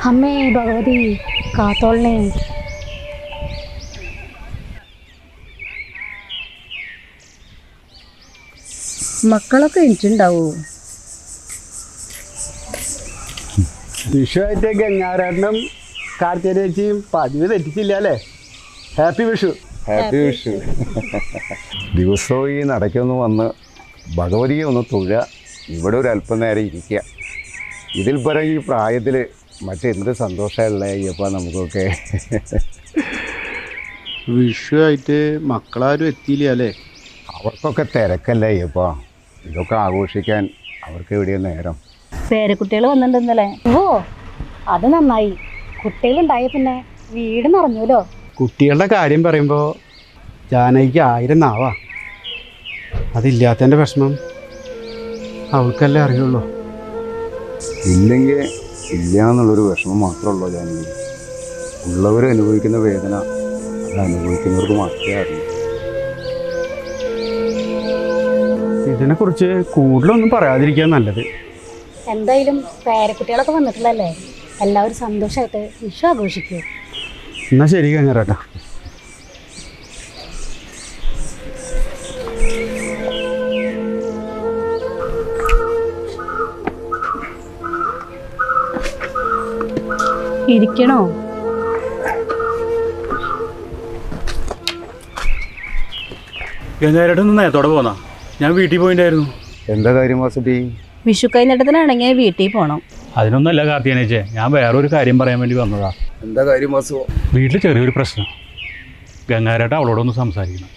അമ്മേ ഭഗവതി കാത്തോളണേ. മക്കളൊക്കെ എനിക്കുണ്ടാവോ? വിഷുവായിട്ട് ഗംഗാരാട്ടനും കാർത്തികേച്ചിയും പതിവ് തെറ്റിച്ചില്ല അല്ലേ? ഹാപ്പി വിഷു. ഹാപ്പി വിഷു. ദിവസവും ഈ നടക്കൊന്ന് വന്ന് ഭഗവതിയെ ഒന്ന് തൊഴുക, ഇവിടെ ഒരു അല്പം നേരം ഇരിക്കുക. ഇതിൽ പരം ഈ പ്രായത്തിൽ മറ്റെന്ത് സന്തോഷമുള്ള അയ്യപ്പ നമുക്കൊക്കെ. വിഷുവായിട്ട് മക്കളാരും എത്തിയില്ല അല്ലേ? അവർക്കൊക്കെ തിരക്കല്ലേ അയ്യപ്പ, ഇതൊക്കെ ആഘോഷിക്കാൻ അവർക്ക് എവിടെയാ നേരം? പേരക്കുട്ടികൾ വന്നിട്ടുണ്ടല്ലേ? ഓ അത് നന്നായി. കുട്ടികളുണ്ടായ പിന്നെ വീട് നിറഞ്ഞൂലോ. കുട്ടികളുടെ കാര്യം പറയുമ്പോൾ ജാനകിക്ക് 1000 നാവാ. അതില്ലാത്തതിൻ്റെ വിഷമം അവൾക്കല്ലേ അറിയുള്ളൂ. ഇല്ലെങ്കിൽ ഇല്ല എന്നുള്ളൊരു വിഷമം മാത്രമുള്ളൂ ജാനകി. ഉള്ളവർ അനുഭവിക്കുന്ന വേദന അത് അനുഭവിക്കുന്നവർക്ക് മാത്രമേ അറിയൂ. ഇതിനെക്കുറിച്ച് കൂടുതലൊന്നും പറയാതിരിക്കാൻ നല്ലത്. എന്തായാലും പേരക്കുട്ടികളൊക്കെ വന്നിട്ടുള്ളല്ലേ, എല്ലാവരും സന്തോഷമായിട്ട് വിഷു ആഘോഷിക്കൂ. എന്നാൽ ശരി ഗംഗാരാട്ടാ. ഇരിക്കണോ? ഗംഗാരാട്ടൻ നേരത്തോടെ പോന്നാ? ഞാൻ വീട്ടിൽ പോയിട്ടായിരുന്നു. എന്താ കാര്യം വാസുട്ടി? വിഷു കൈനീട്ടത്തിനാണെങ്കിൽ വീട്ടിൽ പോകണം. അതിനൊന്നല്ല കാർത്തികനേച്ചേ, ഞാൻ വേറൊരു കാര്യം പറയാൻ വേണ്ടി വന്നതാ. എന്താ കാര്യം വാസു? വീട്ടിൽ ചെറിയൊരു പ്രശ്നം. ഗംഗാരേട്ട അവളോടൊന്ന് സംസാരിക്കണം.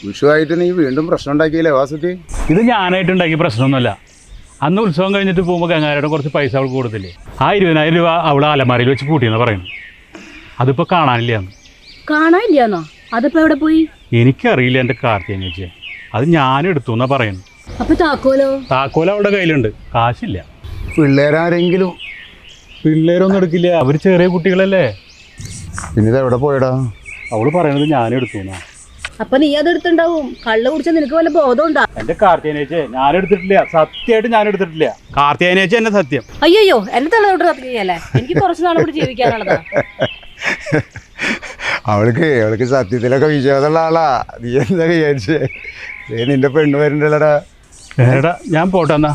വിഷുവായിട്ട് നീ വീണ്ടും പ്രശ്നം ഉണ്ടാക്കിയില്ലേ വാസുട്ടി? ഇത് ഞാനായിട്ട് ഉണ്ടാക്കിയ പ്രശ്നമൊന്നുമല്ല. അന്ന് ഉത്സവം കഴിഞ്ഞിട്ട് പോകുമ്പോൾ ഗംഗാരേട്ടൻ കുറച്ച് പൈസ അവൾക്ക് കൊടുത്തില്ലേ, ആ 20,000 രൂപ അവൾ അലമാരയിൽ വെച്ച് പൂട്ടിയെന്ന് പറയുന്നു. അതിപ്പോൾ കാണാനില്ലാന്ന്. കാണാനില്ലാന്നോ? അതിപ്പോ എവിടെ പോയി? എനിക്കറിയില്ല എൻ്റെ കാർത്തികനേച്ചേ, അത് ഞാൻ എടുത്തു എന്നാ പറയുന്നു. അപ്പൊ താക്കോലോ? താക്കോൽ അവളുടെ കയ്യിലുണ്ട്, കാശില്ല. പിള്ളേരാരെങ്കിലും? പിള്ളേരൊന്നും എടുക്കില്ല, അവർ ചെറിയ കുട്ടികളല്ലേ. പിന്നെ ഇത് എവിടെ പോയടാ? അവള് പറയണത് ഞാൻ എടുത്തു എന്നാ. അപ്പൊ നീ അത് എടുത്തുണ്ടാവും. കള്ള് കുടിച്ച നിനക്ക് വല്ല ബോധം ഉണ്ടാ? എന്റെ കാർത്തികനേച്ചേ ഞാൻ എടുത്തിട്ടില്ല, സത്യമായിട്ട് ഞാൻ എടുത്തിട്ടില്ല. കാർത്തികനേച്ചേ എന്നെ സത്യം. അയ്യോ എന്റെ തലയോട്ട് സത്യല്ലേ? എനിക്ക് കുറച്ച് നാളെ കൂടി ജീവിക്കാനുള്ളതാ. അവൾക്ക് സത്യത്തിലൊക്കെ വിശ്വാസമുള്ള ആളാ. നീ എന്താ വിചാരിച്ചേ? നിന്റെ പെണ്ണ് വരുന്നുണ്ടല്ലടാ. ഏടാ ഞാൻ പോട്ടെ എന്നാ.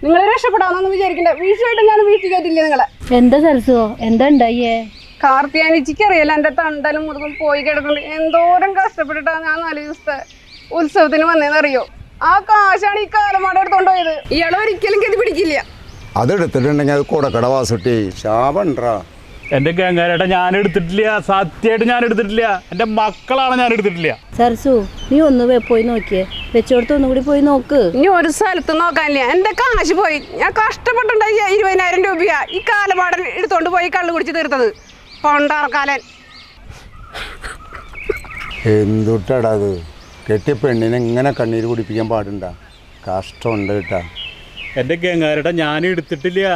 നിങ്ങളെ രക്ഷപ്പെടാമെന്നൊന്നും വിചാരിക്കണ്ട. വിഷുവായിട്ട് ഞാൻ വീട്ടിൽ കയറ്റില്ല നിങ്ങളെ. എന്താ സരസുവോ? എന്താ ഉണ്ടായേ? കാർത്തിയാനിച്ചിക്ക് അറിയില്ല, എൻ്റെ തണ്ടലും മുതുകും പോയി കിടക്കുന്നുണ്ട്. എന്തോരം കഷ്ടപ്പെട്ടിട്ടാണ് ഞാൻ 4 ദിവസത്തെ ഉത്സവത്തിന് വന്നതെന്നറിയോ? ആ കാശാണ് ഈ കാലമാടെ എടുത്തോണ്ട് പോയത്. ഇയാളെ ഒരിക്കലും ഗതി പിടിക്കില്ല. അത് എടുത്തിട്ടുണ്ടെങ്കിൽ അത് കൊടുക്കട വാസുട്ടി, ശാപണ്ടാ. എന്റെ ഗംഗാരേട്ട ഞാൻ എടുത്തിട്ടില്ല, സത്യമായിട്ട് ഞാൻ എടുത്തിട്ടില്ല. എന്റെ മക്കളാണ് ഞാൻ എടുത്തിട്ടില്ല. സരസു നീ ഒന്ന് പോയി നോക്കിയേ, വെച്ചോടത്ത് ഒന്നുകൂടി പോയി നോക്ക്. ഇനി ഒരു സ്ഥലത്ത് നോക്കാനില്ല, എൻ്റെ കാശ് പോയി. ഞാൻ കഷ്ടപ്പെട്ടുണ്ടായി 20,000 രൂപയാ ഈ കാലമാടൻ എടുത്തോണ്ട് പോയി കള്ളു കുടിച്ച് തീർത്തത്. പൊണ്ടാർക്കാലൻ. എന്തുട്ടാടാ അത്? കെട്ടിയ പെണ്ണിനെ ഇങ്ങനെ കണ്ണീര് കുടിപ്പിക്കാൻ പാടുണ്ടാ? കഷ്ടമുണ്ട് കേട്ടാ. എന്റെ ഗംഗാരേട്ട ഞാൻ എടുത്തിട്ടില്ല.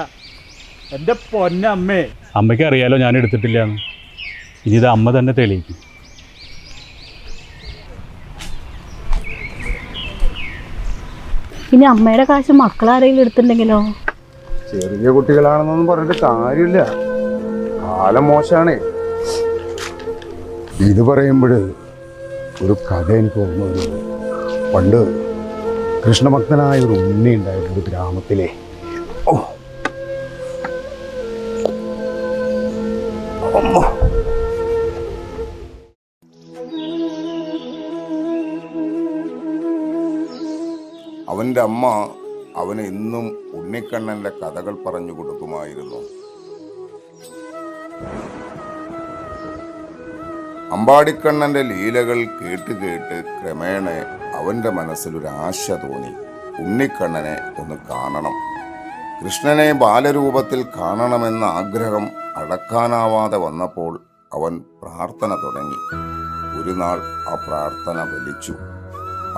എന്റെ പൊന്നമ്മേ, അമ്മയ്ക്ക് അറിയാലോ ഞാൻ എടുത്തിട്ടില്ല എന്ന്. ഇനി ഇത് അമ്മ തന്നെ തെളിയിക്കും. ഇനി അമ്മയുടെ കാശ് മക്കളാരെങ്കിലും എടുത്തിട്ടുണ്ടെങ്കിലോ? ചെറിയ കുട്ടികളാണെന്നൊന്നും പറഞ്ഞിട്ട് കാര്യമില്ല, കാലം മോശാണേ. ഇത് പറയുമ്പോൾ ഒരു കഥ എനിക്ക് ഓർമ്മ വരുന്നു. പണ്ട് കൃഷ്ണഭക്തനായ ഒരു ഉണ്ണി ഉണ്ടായിരുന്നു ഒരു ഗ്രാമത്തിലെ. ഓ അവൻ്റെ അമ്മ അവന് ഇന്നും ഉണ്ണിക്കണ്ണൻ്റെ കഥകൾ പറഞ്ഞു കൊടുക്കുമായിരുന്നു. അമ്പാടിക്കണ്ണൻ്റെ ലീലകൾ കേട്ട് കേട്ട് ക്രമേണ അവൻ്റെ മനസ്സിലൊരാശ തോന്നി. ഉണ്ണിക്കണ്ണനെ ഒന്ന് കാണണം. കൃഷ്ണനെ ബാലരൂപത്തിൽ കാണണമെന്ന ആഗ്രഹം അടക്കാനാവാതെ വന്നപ്പോൾ അവൻ പ്രാർത്ഥന തുടങ്ങി. ഒരു നാൾ ആ പ്രാർത്ഥന ഫലിച്ചു.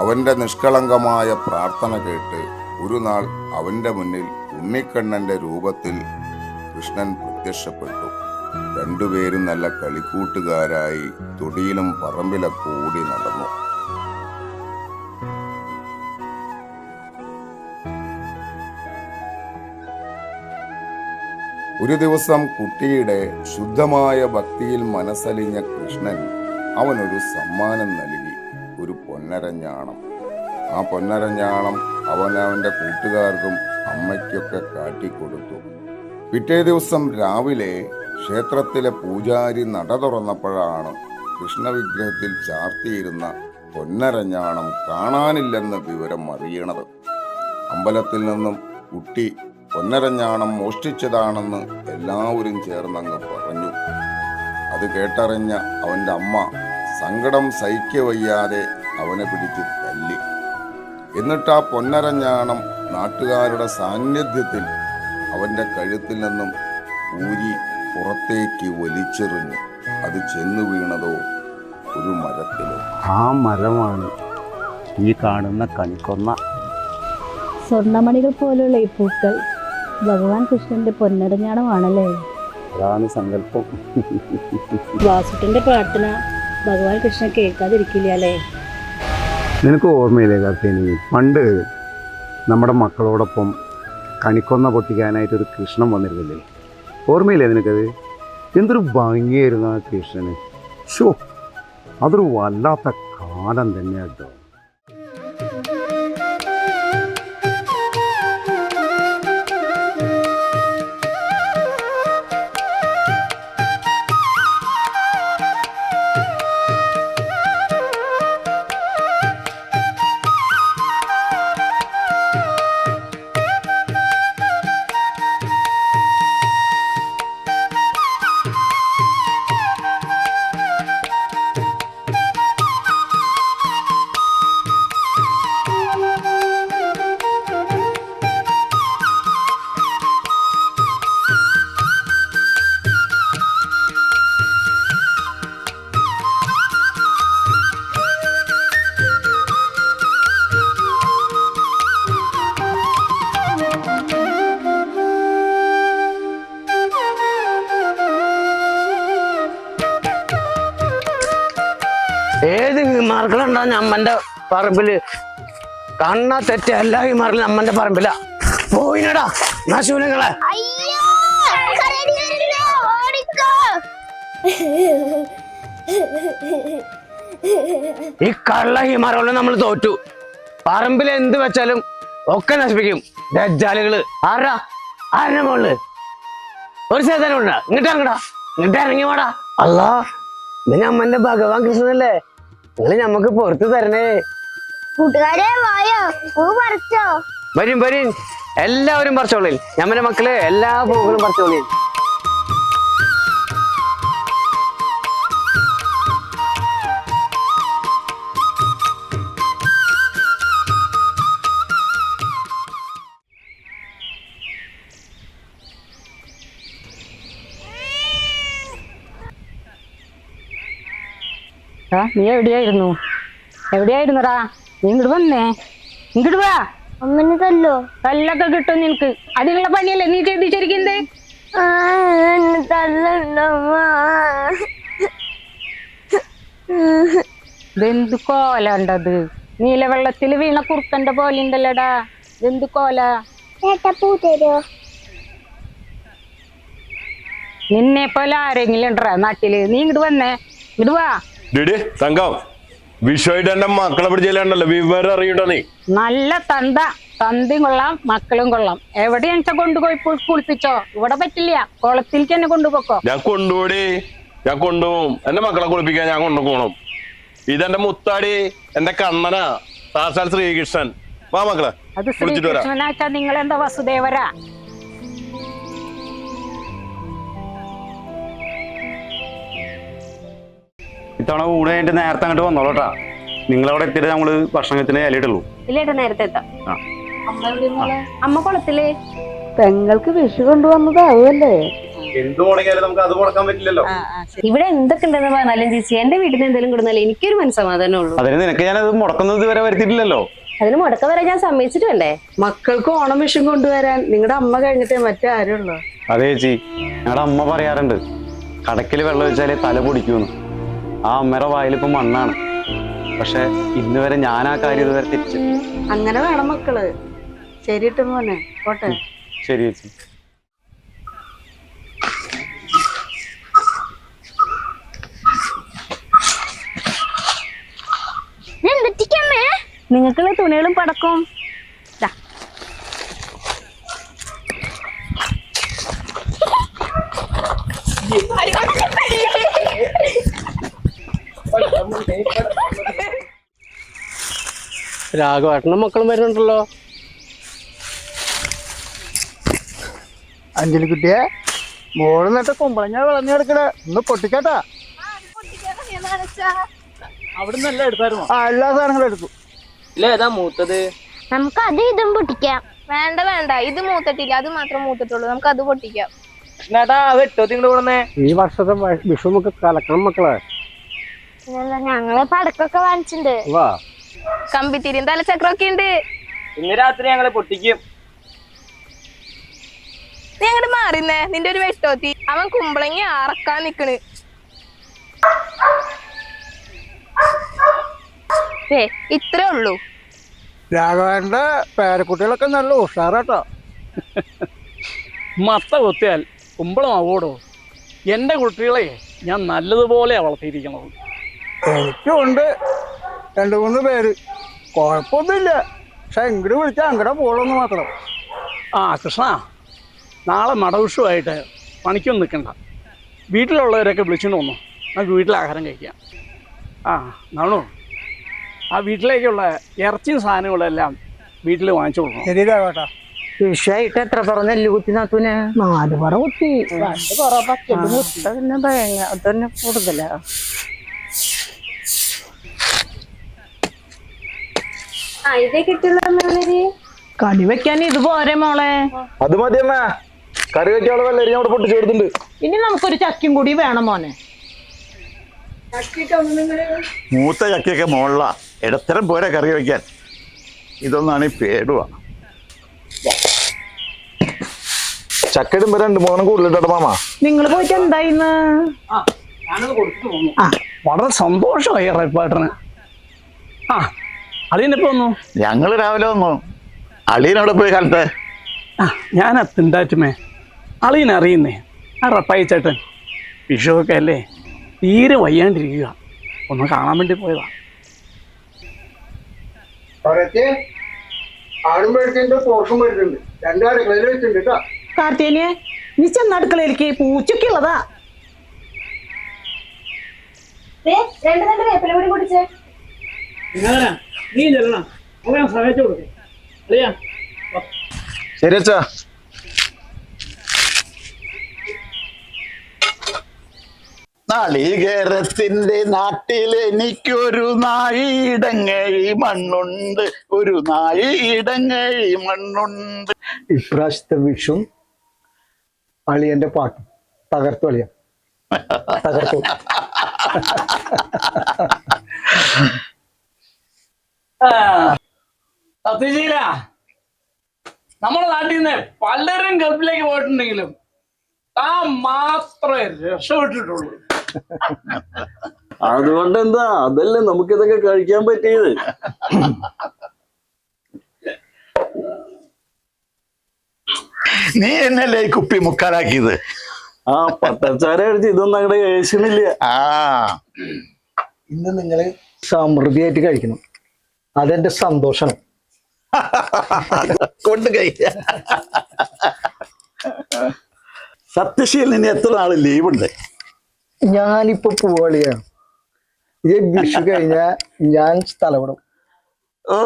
അവൻ്റെ നിഷ്കളങ്കമായ പ്രാർത്ഥന കേട്ട് ഒരു നാൾ അവൻ്റെ മുന്നിൽ ഉണ്ണിക്കണ്ണൻ്റെ രൂപത്തിൽ കൃഷ്ണൻ പ്രത്യക്ഷപ്പെട്ടു. രണ്ടുപേരും നല്ല കളിക്കൂട്ടുകാരായി തൊടിയിലും പറമ്പിലൊക്കെ ഓടി നടന്നു. ഒരു ദിവസം കുട്ടിയുടെ ശുദ്ധമായ ഭക്തിയിൽ മനസ്സലിഞ്ഞ കൃഷ്ണൻ അവനൊരു സമ്മാനം നൽകി, ഒരു പൊന്നരഞ്ഞാണം. ആ പൊന്നരഞ്ഞാണം അവനവൻ്റെ കൂട്ടുകാർക്കും അമ്മയ്ക്കൊക്കെ കാട്ടിക്കൊടുത്തു. പിറ്റേ ദിവസം രാവിലെ ക്ഷേത്രത്തിലെ പൂജാരി നട തുറന്നപ്പോഴാണ് കൃഷ്ണവിഗ്രഹത്തിൽ ചാർത്തിയിരുന്ന പൊന്നരഞ്ഞാണം കാണാനില്ലെന്ന വിവരം അറിയണത്. അമ്പലത്തിൽ നിന്നും കുട്ടി പൊന്നരഞ്ഞാണം മോഷ്ടിച്ചതാണെന്ന് എല്ലാവരും ചേർന്നങ്ങ് പറഞ്ഞു. അത് കേട്ടറിഞ്ഞ അവൻ്റെ അമ്മ സങ്കടം സഹിക്കവയ്യാതെ അവനെ പിടിച്ച് തല്ലി. എന്നിട്ട് ആ പൊന്നരഞ്ഞാണം നാട്ടുകാരുടെ സാന്നിധ്യത്തിൽ അവൻ്റെ കഴുത്തിൽ നിന്നും ഊരി പുറത്തേക്ക് വലിച്ചെറിഞ്ഞു. അത് ചെന്നു വീണതോ ഒരു മരത്തിലോ. ആ മരമാണ് ഈ കാണുന്ന കണിക്കൊന്ന. സ്വർണ്ണമണികൾ പോലുള്ള ഈ പൂക്കൾ ഭഗവാൻ കൃഷ്ണന്റെ പൊന്നരഞ്ഞാണമാണല്ലേ? അതാണ് സങ്കല്പം. വാസുട്ടന്റെ പ്രാർത്ഥന ഭഗവാൻ കൃഷ്ണൻ കേൾക്കാതിരിക്കില്ല അല്ലേ? നിനക്ക് ഓർമ്മയില്ലേ കാർത്തിനി, പണ്ട് നമ്മുടെ മക്കളോടൊപ്പം കണിക്കൊന്ന പൊട്ടിക്കാനായിട്ടൊരു കൃഷ്ണൻ വന്നിരുന്നില്ലേ? ഓർമ്മയില്ലേ നിനക്കത്? എന്തൊരു ഭംഗിയായിരുന്നു ആ കൃഷ്ണന്. ഷോ, അതൊരു വല്ലാത്ത കാലം തന്നെയാട്ടോ. ഏത് ഹിമാർക്കളുണ്ടാ ഞമ്മന്റെ പറമ്പില്? കണ്ണാ തെറ്റ എല്ലാ ഹിമാർക്കും നമ്മന്റെ പറമ്പിലാ. പോയിനടാ നശൂലങ്ങളെ. ഈ കള്ള ഹിമാറുകളും നമ്മൾ തോറ്റു. പറമ്പിൽ എന്ത് വെച്ചാലും ഒക്കെ നശിപ്പിക്കും ദജ്ജാലുകള്. ആരുടെ മോള് ഒരു സേതനം ഉണ്ടാ? ഇങ്ങോട്ട് ഇറങ്ങടാ, ഇങ്ങോട്ട് ഇറങ്ങി വാടാ. അല്ലാ, ഇത് ഞമ്മന്റെ ഭഗവാൻ കൃഷ്ണനല്ലേ? നിങ്ങള് ഞമ്മക്ക് പുറത്ത് തരണേ. കൂട്ടുകാരെ വായോ, പൂ പറിച്ചോ? വരും വരും, എല്ലാവരും പറിച്ചോളി. ഞമ്മന്റെ മക്കള് എല്ലാ പൂക്കളും പറിച്ചോളി. നീ എവിടെയായിരുന്നടാ? നീ ഇങ്ങോട്ട് വന്നേ, ഇങ്ങോട്ട് വാ. അമ്മനെ തല്ലോ? തല്ലൊക്കെ കിട്ടും നിനക്ക്. അതിനുള്ള പണിയല്ലേ നീ ചെയ്തിരിക്കുന്നത്? ഇതെന്ത് കോല ഉണ്ടത്? നീലവെള്ളത്തിൽ വീണ കുറുക്കന്റെ പോലെ ഉണ്ടല്ലോടാ. ഇതെന്ത് കോല? പൂ തരോ? നിന്നെ പോലെ ആരെങ്കിലും ഉണ്ടോ നാട്ടില്? നീ ഇങ്ങോട്ട് വന്നേ, ഇങ്ങോട്ട് വാ. തങ്കം, വിഷയമായിട്ട് എന്റെ മക്കളെ പിടിച്ചല്ലോ, വിവരം അറിയണ്ടോ നീ? നല്ല തന്തയും കൊള്ളാം, മക്കളും കൊള്ളാം. എവിടെയാണെന്ന് വെച്ചാ കൊണ്ടുപോയി കുളിപ്പിച്ചോ. ഇവിടെ പറ്റില്ല, കുളത്തിലേക്ക് തന്നെ കൊണ്ടുപോക്കോ. ഞാൻ കൊണ്ടുപോകും. എന്റെ മക്കളെ കുളിപ്പിക്കാൻ ഞാൻ കൊണ്ടുപോകണം. ഇതെന്റെ മുത്താടി, എന്റെ കണ്ണനാ, സാക്ഷാൽ ശ്രീകൃഷ്ണൻ. വാ മക്കളെ അത് വിളിച്ചിട്ട് വരാം. ശ്രീകൃഷ്ണനാച്ചാ നിങ്ങൾ എന്താ വസുദേവരാ? ഇത്തവണ ഊണ് കഴിഞ്ഞിട്ട് നേരത്തെ അങ്ങോട്ട് വന്നോളൂട്ടാ. നിങ്ങളവിടെ എത്തിയിട്ട് നമ്മള് ഭക്ഷണത്തിന് ഇലയിട്ടുള്ളൂ. ഇല്ലേട്ടാ നേരത്തെ എത്താം. ആ. അമ്മ കുളത്തില് പെങ്ങൾക്ക് വിഷു കൊണ്ടുവന്നതാവുമല്ലേ? എന്ത് മുടങ്ങിയാലും നമുക്ക് അത് മുടക്കാൻ പറ്റില്ലല്ലോ. ഇവിടെ എന്തൊക്കെ ഉണ്ടെന്ന് പറഞ്ഞാലും ചേച്ചി എന്റെ വീട്ടിൽ നിന്ന് എന്തെങ്കിലും കൊടുത്താലും എനിക്കൊരു മനസ്സമാധാനം ഉള്ളൂ. അതിന് നിനക്ക് ഞാനത് മുടക്കുന്നത് ഇതുവരെ വരുത്തിയിട്ടില്ലല്ലോ. അതിന് മുടക്കം വരെ ഞാൻ സമ്മതിച്ചിട്ടുണ്ടേ. മക്കൾക്ക് ഓണം വിഷു കൊണ്ടുവരാൻ നിങ്ങളുടെ അമ്മ കഴിഞ്ഞിട്ടേ മറ്റാരുള്ളൂ. അതെ ചേച്ചി, ഞങ്ങളുടെ അമ്മ പറയാറുണ്ട് കടക്കിൽ വെള്ളം വെച്ചാലേ തല പൊടിക്കൂന്ന്. ആ അമ്മയുടെ വായിലിപ്പോ മണ്ണാണ്. പക്ഷെ ഇന്ന് വരെ ഞാൻ ആ കാര്യം ഇതുവരെ തിരിച്ചിട്ടില്ല. അങ്ങനെ വേണം മക്കള്. ശരിയിട്ട് മോനെ, പോട്ടെ. ശരി ചേച്ചി. നിങ്ങൾക്കുള്ള തുണികളും പടക്കവും രാഘവേട്ടനും മക്കളും വരുന്നുണ്ടല്ലോ. അഞ്ജലിക്കുട്ടിയെ മോള് നട്ട കുമ്പളഞ്ഞ വിളഞ്ഞു കിടക്കണേ, ഒന്ന് പൊട്ടിക്കാട്ടാ. അവിടുന്ന് എല്ലാം എടുത്തായിരുന്നു. ആ, എല്ലാ സാധനങ്ങളും എടുത്തു. നമുക്ക് അത് ഇതും പൊട്ടിക്കാം. വേണ്ട വേണ്ട, ഇത് മൂത്തിട്ടില്ല, അത് മാത്രം മൂത്തിട്ടുള്ളൂ. നമുക്ക് അത് പൊട്ടിക്കാം. ഈ വർഷത്തെ വിഷു നമുക്ക് കലക്കണം മക്കളെ. ഞങ്ങള് പടക്കൊക്കെ വാങ്ങിച്ചിട്ടുണ്ട്. വാ, കമ്പിത്തിരിയും തലച്ചക്രമൊക്കെ ഉണ്ട്. ഇന്ന് രാത്രി ഞങ്ങള് പൊട്ടിക്കും. നീ അങ്ങോട്ട് മാറിന്നേ, നിന്റെ ഒരു വെട്ടോത്തി. അവൻ കുമ്പളങ്ങി അറക്കാൻ നിക്കണ്. ഇത്രേ ഉള്ളൂ. രാഘവന്റെ പേരക്കുട്ടികളൊക്കെ നല്ല ഉഷാറാട്ടോ. മത്ത കൊത്തിയാൽ കുമ്പളമാവോടോ? എൻ്റെ കുട്ടികളെ ഞാൻ നല്ലതുപോലെ വളർത്തിയിരിക്കണത്. എനിക്കും ഉണ്ട് 2-3 പേര്. കുഴപ്പമൊന്നുമില്ല. പക്ഷെ ഇങ്ങോട്ട് വിളിച്ചാൽ അങ്ങടെ പോളൊന്ന് മാത്രം. ആ കൃഷ്ണ, നാളെ മടവിഷുമായിട്ട് പണിക്കൊന്നും നിൽക്കണ്ട. വീട്ടിലുള്ളവരൊക്കെ വിളിച്ചുകൊണ്ട് വന്നു, നമുക്ക് വീട്ടിൽ ആഹാരം കഴിക്കാം. ആ നാണു, ആ വീട്ടിലേക്കുള്ള ഇറച്ചിയും സാധനങ്ങളെല്ലാം വീട്ടിൽ വാങ്ങിച്ചു കൊടുക്കണം. ശരി രാഘവേട്ടാ. വിഷുവായിട്ട് എത്ര പറ നെല്ല് കുത്തി നാത്തൂന്? 4 പറ കുത്തി. 2 പറ പച്ചല് കുത്ത. പിന്നെ തേങ്ങ അതന്നെ കൂടുതലാ. ഇതേ കിട്ടുള്ള കടി വെക്കാൻ ഇത് പോരെ മോളെ? അത് മതിയമ്മ. കറി വെക്കാനുള്ള വെള്ളരി അവിടെ പൊട്ടിച്ചു കൊടുത്തിട്ടുണ്ട്. ഇനി നമുക്കൊരു ചക്കും കൂടി വേണം മോനെ. മൂത്ത ചക്കയൊക്കെ മുകളില ഇടത്തരം പോരെ കറി വയ്ക്കാൻ. ഇതൊന്നാണ് ഈ പേടുവാ. ചക്ക ഇടുമ്പോ 2-3 കൂടുതലിട്ടോ മാമ. നിങ്ങൾ പോയിട്ട് എന്തായിന്ന്? ഞാനത് കൊടുത്തിട്ട് പോന്നു. ആ, വളരെ സന്തോഷമായി റൈപ്പാട്ടന്. ആ, അളിയനെപ്പോ വന്നു? ഞങ്ങള് രാവിലെ വന്നു. അളിയനവിടെ പോയി കാലത്തെ. ആ, ഞാൻ എത്തിണ്ടാറ്റുമേ. അളിയനറിയുന്നേ, ആ റപ്പായി ചേട്ടൻ വിഷുവൊക്കെ അല്ലേ, തീരെ വയ്യാണ്ടിരിക്കുക. ഒന്ന് കാണാൻ വേണ്ടി പോയതാ. ആടും മേടിച്ചിട്ടുണ്ട്, പോഷും മേടിച്ചിട്ടുണ്ട്. 2 അടുക്കളയിൽ വെച്ചിട്ടുണ്ട് കേട്ടോ. കാർത്തിയനെ, നീ ചെന്ന അടുക്കളയിലേക്ക് പൂച്ചക്കുള്ളതാ. 2 വേപ്പില കൂടി കുടിച്ചേ. നീ ചെല്ലണം, അവനെ സഹായിച്ചു കൊടുക്കേ. അളിയാ, ശരി അച്ഛാ. നാളികേരത്തിന്റെ നാട്ടിൽ എനിക്കൊരു നാഴിയിടങ്ങഴി മണ്ണുണ്ട്, ഒരു നാഴിയിടങ്ങഴി മണ്ണുണ്ട്. ഇപ്രാവശ്യത്തെ വിഷു അളിയന്റെ പാട്ട് തകർത്തു. അളിയ തകർത്തു. സത്യശീല, നമ്മുടെ നാട്ടിൽ നിന്ന് പലരും ഗൾഫിലേക്ക് പോയിട്ടുണ്ടെങ്കിലും താൻ മാത്രമേ രക്ഷപ്പെട്ടിട്ടുള്ളൂ. അതുകൊണ്ട് എന്താ, അതല്ലേ നമുക്കിതൊക്കെ കഴിക്കാൻ പറ്റിയത്. നീ എന്നല്ലേ ഈ കുപ്പി മുക്കാലാക്കിയത്? ആ പട്ടച്ചാര അടിച്ച് ഇതൊന്നും അങ്ങടെ കഴിക്കണില്ല. ആ, ഇന്ന് നിങ്ങള് സമൃദ്ധിയായിട്ട് കഴിക്കണം. അതെന്റെ സന്തോഷമാണ്. കൊണ്ട് കഴിയ. സത്യശീലന് എത്ര നാള് ലീവുണ്ട്? ഞാനിപ്പോ പോവാളിയാണ്. ഇത് വിഷു കഴിഞ്ഞാ ഞാൻ സ്ഥലം വിടും. ഓ,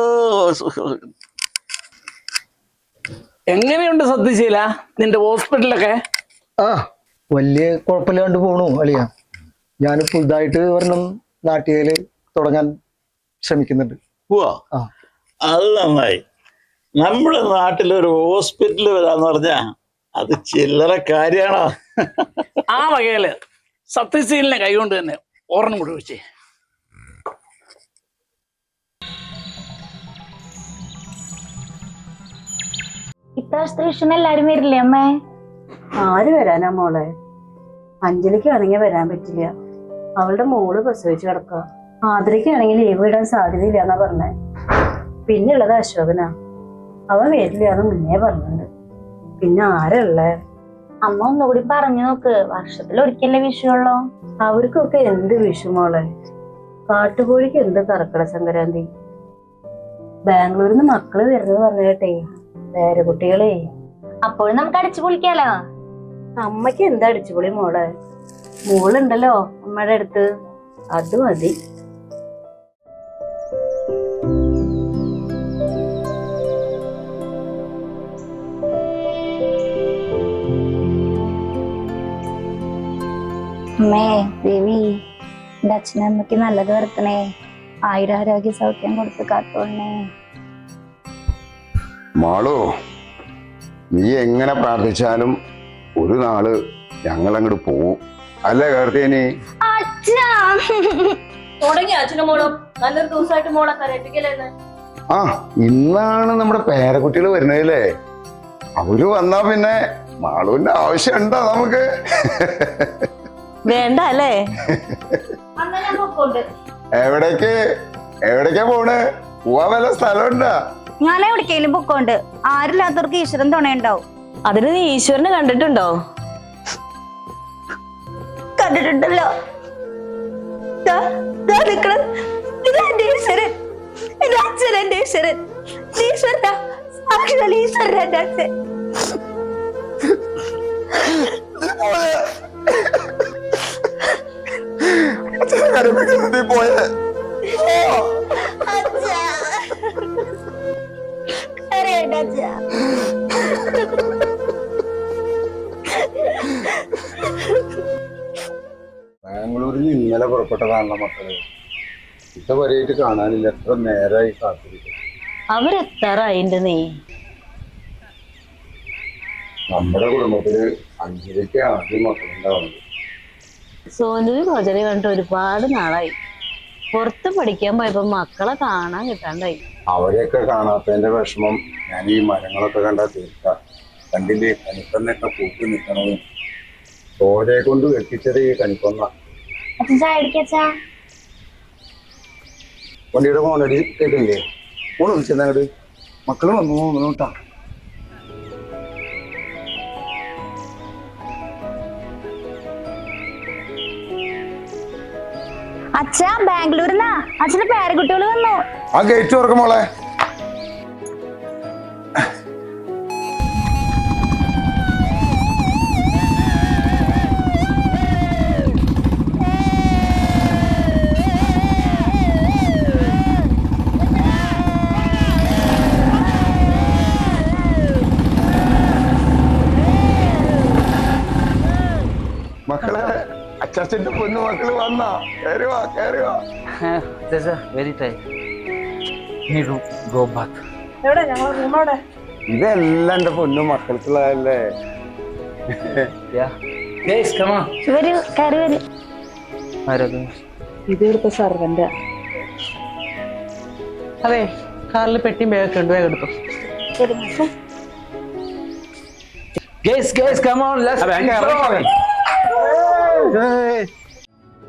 എങ്ങനെയുണ്ട് സത്യശീല നിന്റെ ഹോസ്പിറ്റലൊക്കെ? ആ വലിയ കുഴപ്പമില്ലാണ്ട് പോണു അളിയ. ഞാൻ പുതുതായിട്ട് ഒരെണ്ണം നാട്ടികയില് തുടങ്ങാൻ ശ്രമിക്കുന്നുണ്ട്. പോവാ, അത് നന്നായി. നമ്മുടെ നാട്ടിലൊരു ഹോസ്പിറ്റൽ വരാന്ന് പറഞ്ഞാ അത് ചില്ലറ കാര്യാണോ? ആ വകയില് സത്യശീലിനെ കൈകൊണ്ട് തന്നെ ഓർണം കൂടി വെച്ചേ. ഇപ്രാവശ്യത്തെ വിഷുവിന് എല്ലാരും വരില്ലേ അമ്മേ? ആര് വരാനാ മോളെ? അഞ്ജലിക്കാണെങ്കിൽ വരാൻ പറ്റില്ല, അവളുടെ മോള് പ്രസവിച്ച് കിടക്കുക. ആതിരയ്ക്കാണെങ്കിൽ ലീവ് ഇടാൻ സാധ്യതയില്ല എന്നാ പറഞ്ഞേ. പിന്നെ ഉള്ളത് അശോകനാ, അവൻ വരില്ല എന്ന് മുന്നേ പറഞ്ഞിട്ടുണ്ട്. പിന്നെ ആരല്ലേ? അമ്മ ഒന്നുകൂടി പറഞ്ഞു നോക്ക്, വർഷത്തിൽ ഒരിക്കലേ വിഷുവുള്ളോ? അവർക്കൊക്കെ എന്ത് വിഷു മോളെ, കാട്ടുകോഴിക്ക് എന്ത് കർക്കിടക സംക്രാന്തി. ബാംഗ്ലൂരിൽ നിന്ന് മക്കള് വരുന്നത് പറഞ്ഞു കേട്ടേ, പേരക്കുട്ടികളെ. അപ്പോഴും നമുക്ക് അടിച്ചു പൊളിക്കാലോ. അമ്മയ്ക്ക് എന്താ അടിച്ചുപൊളി മോളെ, മോളുണ്ടല്ലോ അമ്മയുടെ അടുത്ത്, അത് മതി. അമ്മേ ദേവി, എന്റെ അച്ഛനമ്മയ്ക്ക് നല്ലത് വരുത്തണേ, ആയുരാരോഗ്യ സൗഖ്യം കൊടുത്ത് കാത്തോളണേ. മാളു, നീ എങ്ങനെ പ്രാർത്ഥിച്ചാലും ഒരു നാള് ഞങ്ങൾ അങ്ങോട്ട് പോവും, അല്ലേ കാർത്തിയനി? തുടങ്ങി അച്ഛനും മോളും നല്ലൊരു ദിവസമായിട്ട് മോളെ കരയിപ്പിക്കല്ലേ. ആ, ഇന്നാണ് നമ്മുടെ പേരക്കുട്ടികൾ വരുന്നതല്ലേ. അവര് വന്നാ പിന്നെ മാളുവിന്റെ ആവശ്യമുണ്ടോ നമുക്ക്? വേണ്ട അല്ലേ? എവിടേക്കാ പോണ്? പോവാൻ വല്ല സ്ഥലമുണ്ടാ? ഞാൻ എവിടേക്കെങ്കിലും പൊക്കോണ്ട്, ആരില്ലാത്തവർക്ക് ഈശ്വരൻ തുണയുണ്ടാവും. അതിന് നീ ഈശ്വരനെ കണ്ടിട്ടുണ്ടോ? കണ്ടിട്ടുണ്ടല്ലോ. ഇതെന്റെ ഈശ്വരൻ, എന്റെ അച്ഛൻ എന്റെ ഈശ്വരൻ. ഈശ്വരനാ, സാക്ഷാൽ ഈശ്വരൻ എന്റെ അച്ഛൻ. ബാംഗ്ലൂരിൽ ഇന്നലെ പുറപ്പെട്ടതാണല്ലോ മക്കള്. ഇതുവരെയായിട്ട് കാണാനില്ല, എത്ര നേരമായി കാത്തിരിക്കും. അവരെത്താറായിണ്ട് നീ? നമ്മുടെ കുടുംബത്തില് അഞ്ചിലേക്ക് ആദ്യം മക്കളുണ്ടാവുന്നത്. സോനുവി ഭോജനെ കണ്ടിട്ട് ഒരുപാട് നാളായി. പുറത്ത് പഠിക്കാൻ പോയപ്പോ മക്കളെ കാണാൻ കിട്ടാണ്ടായി. അവരെയൊക്കെ കാണാത്തതിന്റെ വിഷമം ഞാൻ ഈ മരങ്ങളൊക്കെ കണ്ടാ തീർക്കാം. കണ്ടില്ലേ കണിക്കൊന്നൊക്കെ പൂട്ടി നിൽക്കണതും. തോരയെ കൊണ്ട് വെട്ടിച്ചത് ഈ കണിക്കൊന്ന. വണ്ടിയുടെ മോനടി കേട്ടില്ലേ? മോള് വിളിച്ചെന്നങ്ങട് മക്കള് വന്നു നോട്ടാ. അച്ഛാ, ബാംഗ്ലൂരിന്നാ അച്ഛന്റെ പേരക്കുട്ടികൾ വന്നു. ആ ഗേറ്റ് തുറക്കും മോളെ. മക്കളെ, അച്ചാച്ചന്റെ പൊന്നു മക്കള് വന്നാ. കയറുവാ കയറുവാ. Very time. Need to go back. എവിടെ ഞങ്ങളെ റൂമോടെ? ഇതെല്ലാം എന്റെ പൊന്നു മക്കൾക്കുള്ളതല്ലേ. വരൂ, കയറി വരൂ. ഇത് ഇവിടുത്തെ സർവന്റാ. അതെ, കാറിൽ പെട്ടിയും ബാഗൊക്കെ ഉണ്ട്, വേഗം എടുത്തു.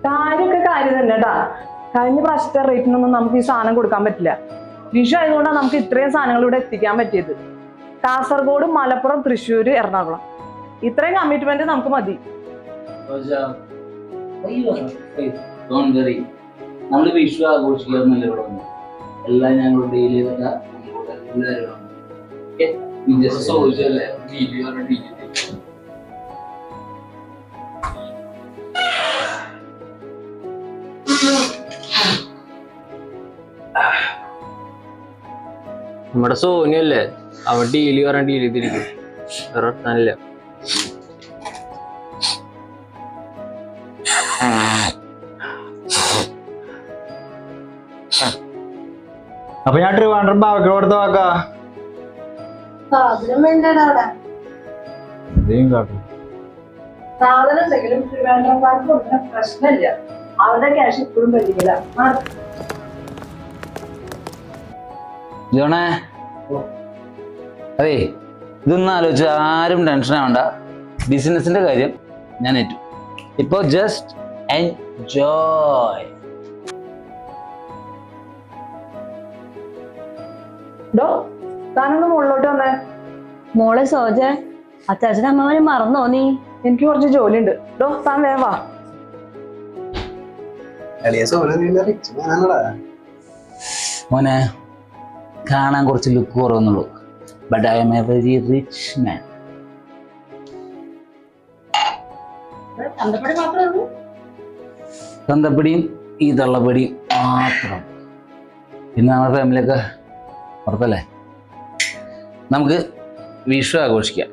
കാര്യമൊക്കെ കാര്യം തന്നെ കേട്ടാ. കഴിഞ്ഞ പ്രാവശ്യത്തെ റേറ്റിനൊന്നും നമുക്ക് ഈ സാധനം കൊടുക്കാൻ പറ്റില്ല. വിഷു ആയതുകൊണ്ടാണ് നമുക്ക് ഇത്രയും സാധനങ്ങൾ ഇവിടെ എത്തിക്കാൻ പറ്റിയത്. കാസർഗോഡ്, മലപ്പുറം, തൃശ്ശൂര്, എറണാകുളം, ഇത്രയും കമ്മിറ്റ്മെന്റ് നമുക്ക് മതി. നമ്മള് വിഷു ആഘോഷിക്കാന്നല്ലേ ഇവിടെ വന്നു. എല്ലാം ഞങ്ങൾ ഡെയിലി നമ്മുടെ സോനിയല്ലേ അവൻ ഡീല് പറയാൻ ഡീൽ ചെയ്തിരിക്കും. വേറെ വർത്താനില്ല. അപ്പൊ ഞാൻ ട്രിവാൻഡ്രം ബാവയ്ക്ക് കൊടുത്ത വാക്കാ. സാധനം വേണ്ടടാ അവിടെ. എന്തെയും കാട്ടും. സാധനം എന്തെങ്കിലും ട്രിവാൻഡ്രംകാർക്ക് കൊടുക്കുന്ന പ്രശ്നമില്ല. അവരുടെ ക്യാഷ് ഇപ്പോഴും പറ്റില്ല. ജോണേ, അതെ ഇതൊന്നും ആലോചിച്ച് ആരും ടെൻഷൻ ആവണ്ട. ബിസിനസിന്റെ കാര്യം ഞാൻ ഏറ്റു. ഇപ്പൊ ജസ്റ്റ് എൻജോയ്. താനൊന്ന് മുകളിലോട്ട് വന്നേ. മോളെ സോജ, അച്ചാച്ചൻ അമ്മമാരെ മറന്നോ നീ? എനിക്ക് കുറച്ച് ജോലിയുണ്ട്. താൻ വേവാ. മോനെ, കാണാൻ കുറച്ച് ലുക്ക് കുറവെന്നുള്ളൂ. But I am a very rich man. തന്തപ്പടിയും ഈ തള്ളപ്പടിയും മാത്രം. പിന്നെ നമ്മുടെ ഫാമിലിയൊക്കെ ഉറപ്പല്ലേ? നമുക്ക് വിഷു ആഘോഷിക്കാം.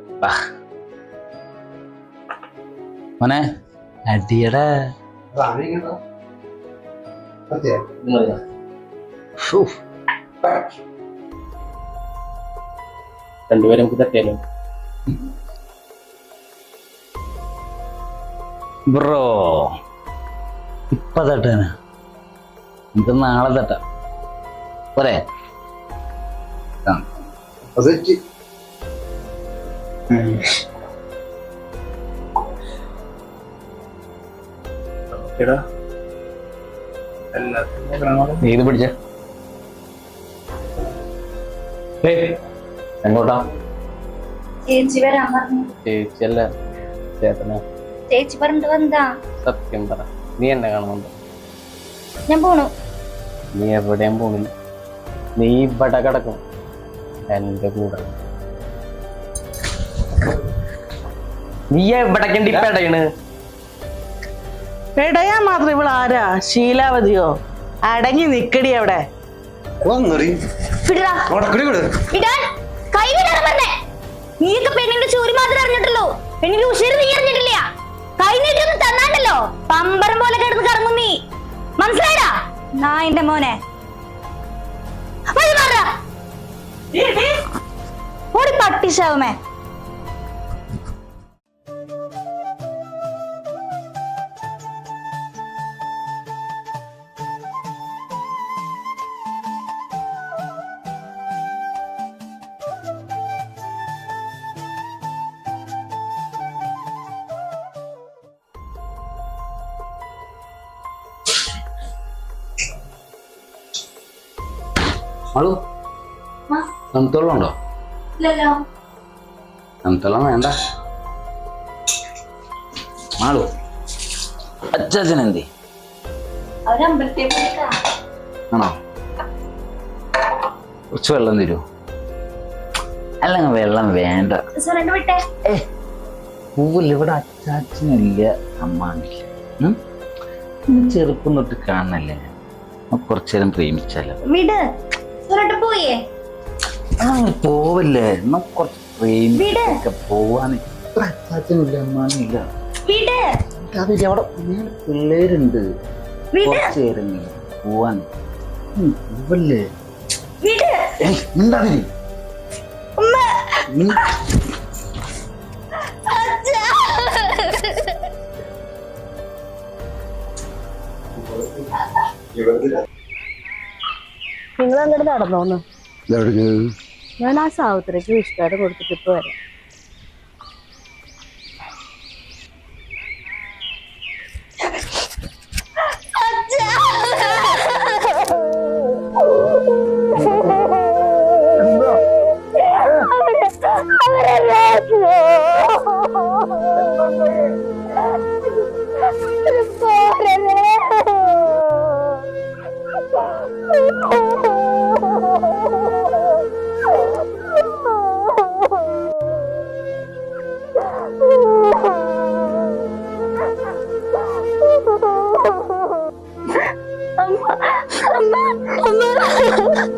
മോനെ, അടിയടാ. രണ്ടുപേരും നമുക്ക് തട്ടിയാലോ? ബ്രോ, ഇപ്പൊ തട്ടാനാ, നമുക്ക് നാളെ തട്ടാം. പോരെ? ഇത് പിടിച്ച എങ്ങോട്ടാ? ചേച്ചി വരാൻ പറഞ്ഞു. ചേച്ചിയല്ല, ചേട്ടനാ. ചേച്ചി പറഞ്ഞിട്ട് വന്നതാ. സത്യം പറ, നീ എന്നെ കാണുന്നുണ്ടോ? ഞാൻ പോണു. നീ എവിടെയും പോണില്ല. നീ ഇവിടെ കിടക്കും എന്റെ കൂടെ. നീ എവിടേക്കുണ്ട് ഇപ്പൊ ഇടയാണ്? ഇടയാ മാത്രം ഇവിടെ ആരാ? ശീലാവതിയോ? അടങ്ങി നിക്കടി അവിടെ. നീയൊക്കെ പെണ്ണിന്റെ ചൂരി മാത്രമേ അറിഞ്ഞിട്ടുള്ളൂ. പെണ്ണിന്റെ ഉശേര് നീ അറിഞ്ഞിട്ടില്ല. കൈ നീട്ടൊന്നും തന്നാണ്ടല്ലോ പമ്പരം പോലെ കിടന്ന് കറങ്ങും നീ. മനസ്സിലായടാ നായിന്റെ മോനെ? ഓടി പട്ടിശാവുമേ. മാളു, തണുത്തോളം ഉണ്ടോ? തണുത്തോളം വേണ്ട. മാളു, അച്ചാച്ചൻ എന്തി ആണോ? കുറച്ച് വെള്ളം തരുമോ? അല്ലെങ്കിൽ വെള്ളം വേണ്ട. പൂവില്ല, ഇവിടെ അച്ചാച്ചനില്ല, അമ്മാനില്ല. ചെറുപ്പം തൊട്ട് കാണണല്ലേ, കുറച്ചു നേരം പ്രേമിച്ചാലോ? പോയേ പോവല്ലേ, കുറച്ച് പ്രേമിക്കൊക്കെ പോവാന്. ഇത്ര അച്ചാച്ചനില്ല, അമ്മാനില്ല. അതിൽ അവിടെ പിള്ളേരുണ്ട്, കുറച്ചു നേരം പോവാൻ. പോവല്ലേ, മിണ്ടാതിരി. നിങ്ങൾ അങ്ങോട്ട് നടന്നോന്ന്. ഞാൻ ആ സാവിത്രിക്ക് വിഷ്കാരം കൊടുത്തിട്ട് ഇപ്പൊ വരാം.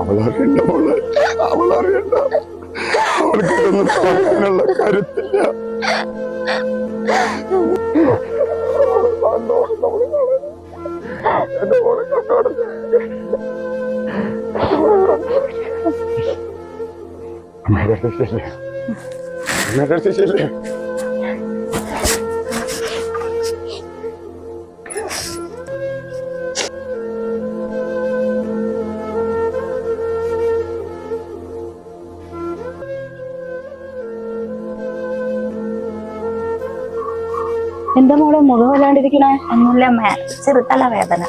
അവളറിയണ്ട മോളെ, അവളറിയണ്ട. അവൾക്കിതൊന്നും പറയാനുള്ള കരുത്തില്ല. എന്റെ മോളെ കണ്ടോടെ ശരിയല്ലേ? എന്താ മോളെ മുഖം വല്ലാണ്ടിരിക്കണേ? ഒന്നുമില്ല അമ്മ, ചെറുതല വേദന.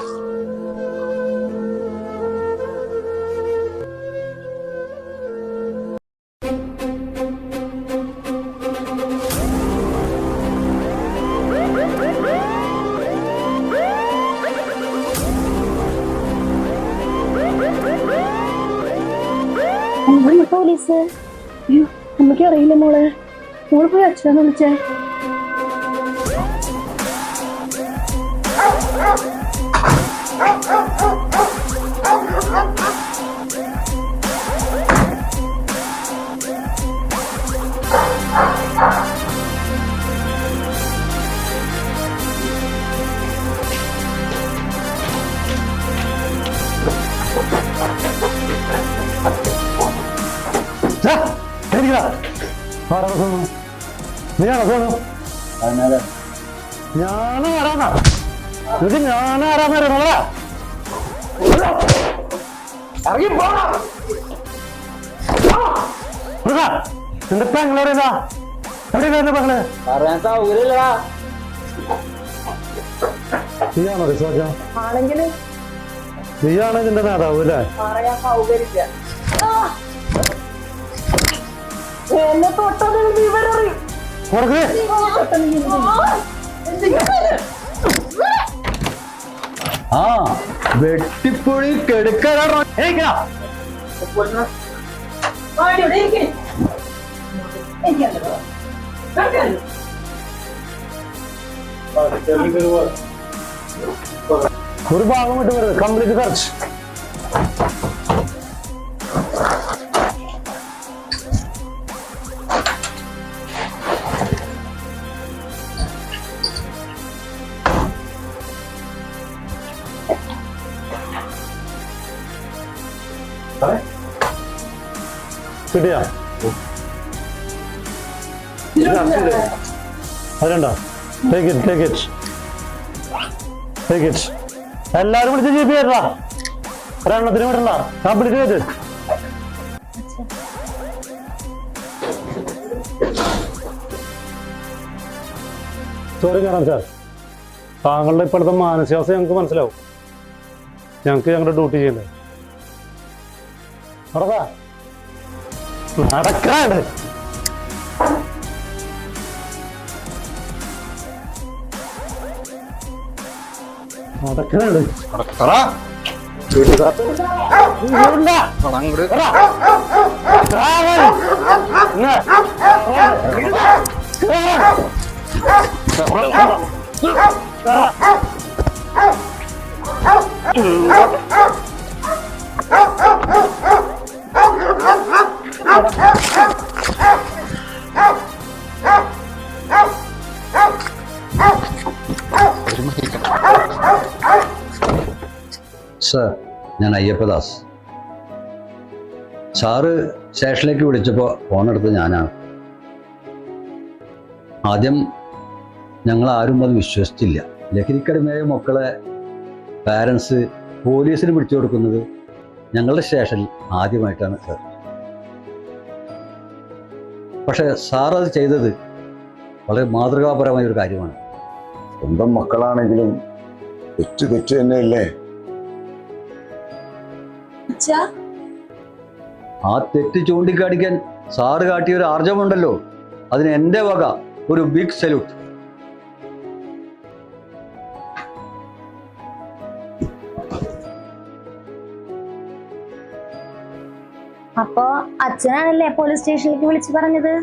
പോലീസ്? അയ്യോ, അമ്മയ്ക്ക് അറിയില്ല മോളെ. മോള് പോയി അച്ഛനെ വിളിച്ചേ. എന്റെ പെങ്ങളോടാ എവിടെ പെങ്ങള് നീയാണോ റിസോർട്ട്? നീയാണ് ഇതിന്റെ നേതാവ് അല്ലേ? ആ വെട്ടിപ്പൊഴി കെടുക്കാനാണോ? ഒരു ഭാഗം വിട്ട് വരുന്നത് കംപ്ലീറ്റ് സെർച്ച്. കിട്ടിയാ അതുണ്ടോ? Take it, take it, take it. എല്ലാരും വിളിച്ച് ജീപ്പ് ചെയ്യട്ടാ, ഒരെണ്ണത്തിന് വിടണ്ട, കംപ്ലീറ്റ് ചെയ്ത്. സോറി കാണാം സാർ, താങ്കളുടെ ഇപ്പോഴത്തെ മാനസികാവസ്ഥ ഞങ്ങൾക്ക് മനസ്സിലാവും. ഞങ്ങൾക്ക് ഞങ്ങളുടെ ഡ്യൂട്ടി ചെയ്യണ്ടേ. നടക്കാണ്ട് നടക്കാണ്ട് സർ, ഞാൻ അയ്യപ്പദാസ്. സാറ് സ്റ്റേഷനിലേക്ക് വിളിച്ചപ്പോൾ ഫോണെടുത്ത് ഞാനാണ്. ആദ്യം ഞങ്ങൾ ആരും അത് വിശ്വസിച്ചില്ല. ലഹരിക്കടിമയായ മക്കളെ പാരൻസ് പോലീസിന് പിടിച്ചു കൊടുക്കുന്നത് ഞങ്ങളുടെ സ്റ്റേഷനിൽ ആദ്യമായിട്ടാണ് സർ. പക്ഷേ സാർ അത് ചെയ്തത് വളരെ മാതൃകാപരമായ ഒരു കാര്യമാണ്. സ്വന്തം മക്കളാണെങ്കിലും തെറ്റ് തന്നെയല്ലേ? ആ തെറ്റ് ചൂണ്ടിക്കാണിക്കാൻ സാറ് കാട്ടിയ ഒരു ആർജവമുണ്ടല്ലോ, അതിന് എൻ്റെ വക ഒരു ബിഗ് സല്യൂട്ട്. അപ്പോ അച്ഛനാണല്ലേ പോലീസ് സ്റ്റേഷനിലേക്ക് വിളിച്ചു പറഞ്ഞത്?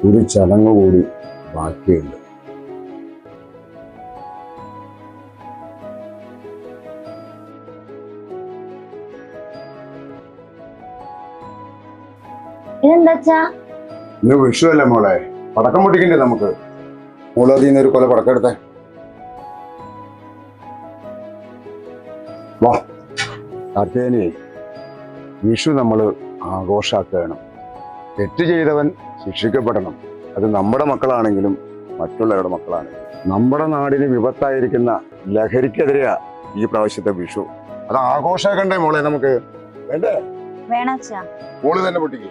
ഒരു ചടങ്ങ് കൂടി ബാക്കിയുണ്ട്. ഇതെന്താച്ചാ? ഇന്ന് വിഷു അല്ലേ മോളെ, പടക്കം പൊട്ടിക്കണ്ടേ നമുക്ക്. മോള് അതിൽ നിന്ന് ഒരു കൊല പടക്കം എടുത്തേ. വാ കാർത്തികേയനെ, വിഷു നമ്മൾ ആഘോഷാക്കണം. തെറ്റ് ചെയ്തവൻ ശിക്ഷിക്കപ്പെടണം. അത് നമ്മുടെ മക്കളാണെങ്കിലും മറ്റുള്ളവരുടെ മക്കളാണെങ്കിലും. നമ്മുടെ നാടിന് വിപത്തായിരിക്കുന്ന ലഹരിക്കെതിരെയാ ഈ പ്രാവശ്യത്തെ വിഷു. അത് ആഘോഷാക്കണ്ടേ മോളെ നമുക്ക്? വേണ്ടേ? വേണച്ചാ. മോള് തന്നെ പൊട്ടിക്കേ.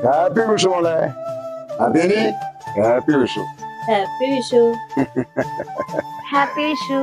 ഹാപ്പി വിഷു മോളെ. അതിന് happy Vishu. Happy Vishu. Happy Vishu.